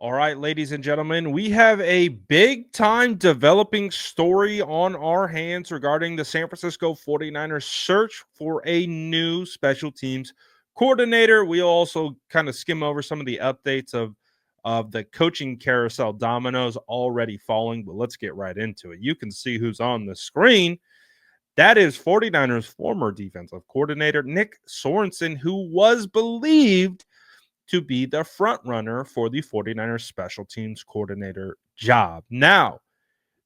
All right, ladies and gentlemen, we have a big time developing story on our hands regarding the San Francisco 49ers search for a new special teams coordinator. We'll also kind of skim over some of the updates of the coaching carousel dominoes already falling, but let's get right into it. You can see who's on the screen. That is 49ers former defensive coordinator Nick Sorensen, who was believed to be the front runner for the 49ers special teams coordinator job. Now,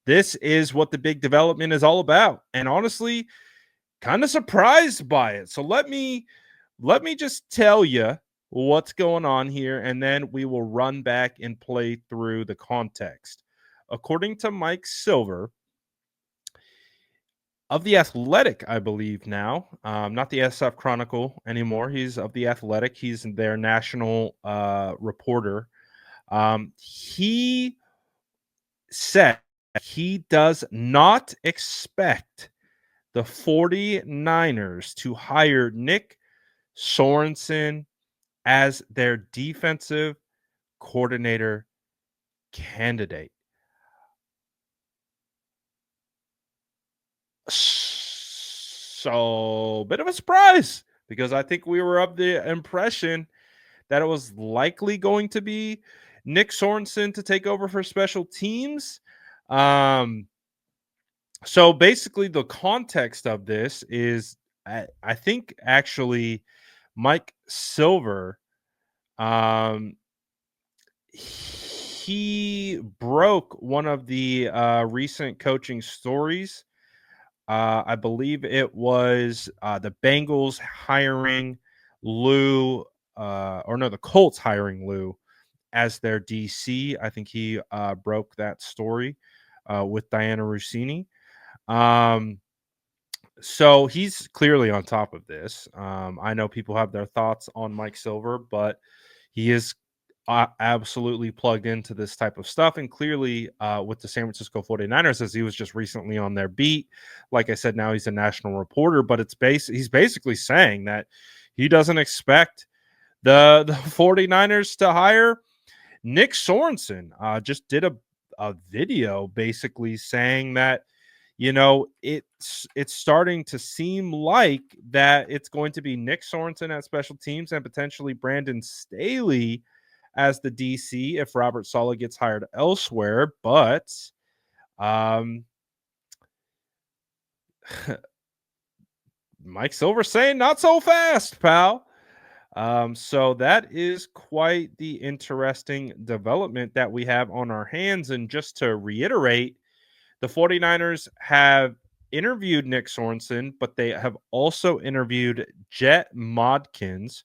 this is what the big development is all about. And honestly, kind of surprised by it. So let me just tell you what's going on here, and then we will run back and play through the context. According to Mike Silver of the Athletic, I believe now, not the SF Chronicle anymore. He's of the Athletic. He's their national reporter. He said he does not expect the 49ers to hire Nick Sorensen as their defensive coordinator candidate. So, bit of a surprise because I think we were of the impression that it was likely going to be Nick Sorensen to take over for special teams. Um, so basically, the context of this is I think actually Mike Silver, um, he broke one of the recent coaching stories. I believe it was the Bengals hiring Lou, or no, the Colts hiring Lou as their DC. I think he broke that story with Diana Rossini. Um, so he's clearly on top of this. I know people have their thoughts on Mike Silver, but he is absolutely plugged into this type of stuff. And clearly with the San Francisco 49ers, as he was just recently on their beat. Like I said, now he's a national reporter, but he's basically saying that he doesn't expect the 49ers to hire Nick Sorensen. Just did a video basically saying that it's starting to seem like that it's going to be Nick Sorensen at special teams and potentially Brandon Staley as the DC if Robert Saleh gets hired elsewhere. But um, Mike Silver saying not so fast, pal. So that is quite the interesting development that we have on our hands. And just to reiterate, the 49ers have interviewed Nick Sorensen, but they have also interviewed Jet Modkins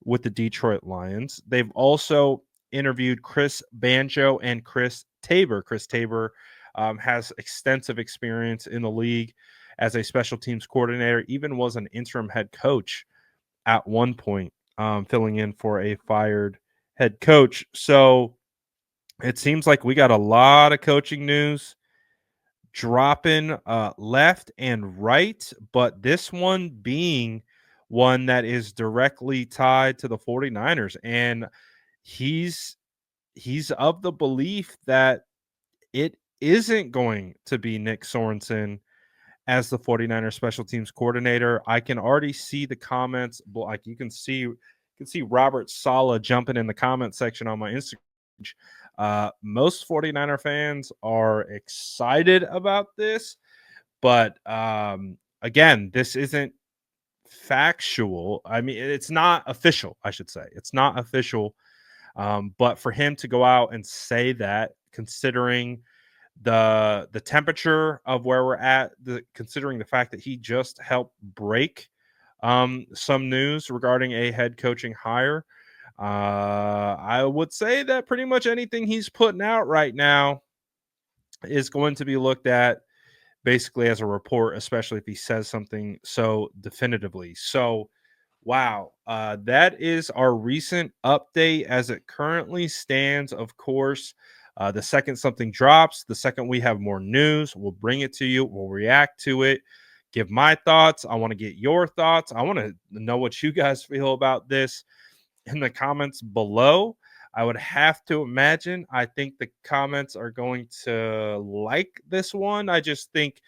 with the Detroit Lions. They've also interviewed Chris Banjo and Chris Tabor. Chris Tabor has extensive experience in the league as a special teams coordinator, even was an interim head coach at one point, filling in for a fired head coach. So it seems like we got a lot of coaching news dropping left and right, but this one being one that is directly tied to the 49ers. And he's of the belief that it isn't going to be Nick Sorensen as the 49ers special teams coordinator. I can already see the comments. Like you can see Robert Saleh jumping in the comment section on my Instagram. Most 49er fans are excited about this, but again, this isn't factual. I mean, it's not official, I should say. It's not official. But for him to go out and say that, considering the temperature of where we're at, considering the fact that he just helped break some news regarding a head coaching hire, I would say that pretty much anything he's putting out right now is going to be looked at basically as a report, especially if he says something so definitively. So, wow, that is our recent update as it currently stands. Of course, the second something drops, the second we have more news, we'll bring it to you. We'll react to it, give my thoughts. I want to get your thoughts. I want to know what you guys feel about this in the comments below. I would have to imagine. I think the comments are going to like this one. I just think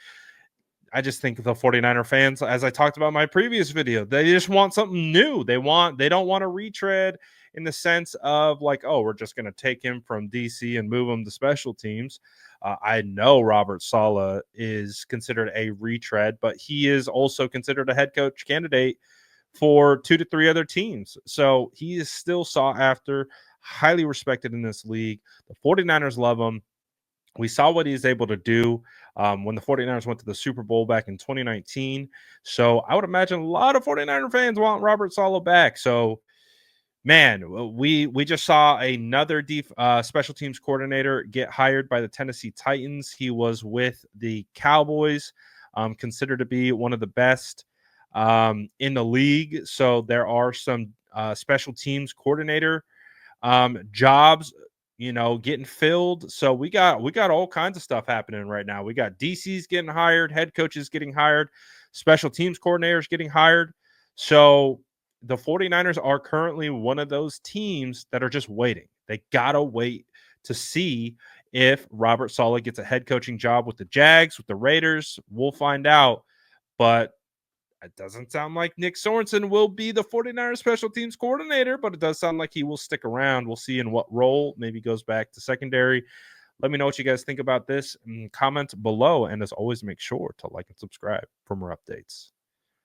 the 49er fans, as I talked about in my previous video, they just want something new. They don't want a retread in the sense of like, oh, we're just going to take him from DC and move him to special teams. I know Robert Saleh is considered a retread, but he is also considered a head coach candidate for 2 to 3 other teams. So he is still sought after, highly respected in this league. The 49ers love him. We saw what he's able to do when the 49ers went to the Super Bowl back in 2019. So I would imagine a lot of 49er fans want Robert Saleh back. So, man, we just saw another special teams coordinator get hired by the Tennessee Titans. He was with the Cowboys, considered to be one of the best in the league. So there are some special teams coordinator jobs, getting filled. So we got all kinds of stuff happening right now. We got DCs getting hired, head coaches getting hired, special teams coordinators getting hired. So the 49ers are currently one of those teams that are just waiting. They gotta wait to see if Robert Saleh gets a head coaching job with the Jags, with the Raiders. We'll find out. But it doesn't sound like Nick Sorensen will be the 49ers special teams coordinator, but it does sound like he will stick around. We'll see in what role. Maybe goes back to secondary. Let me know what you guys think about this. Comment below. And as always, make sure to like and subscribe for more updates.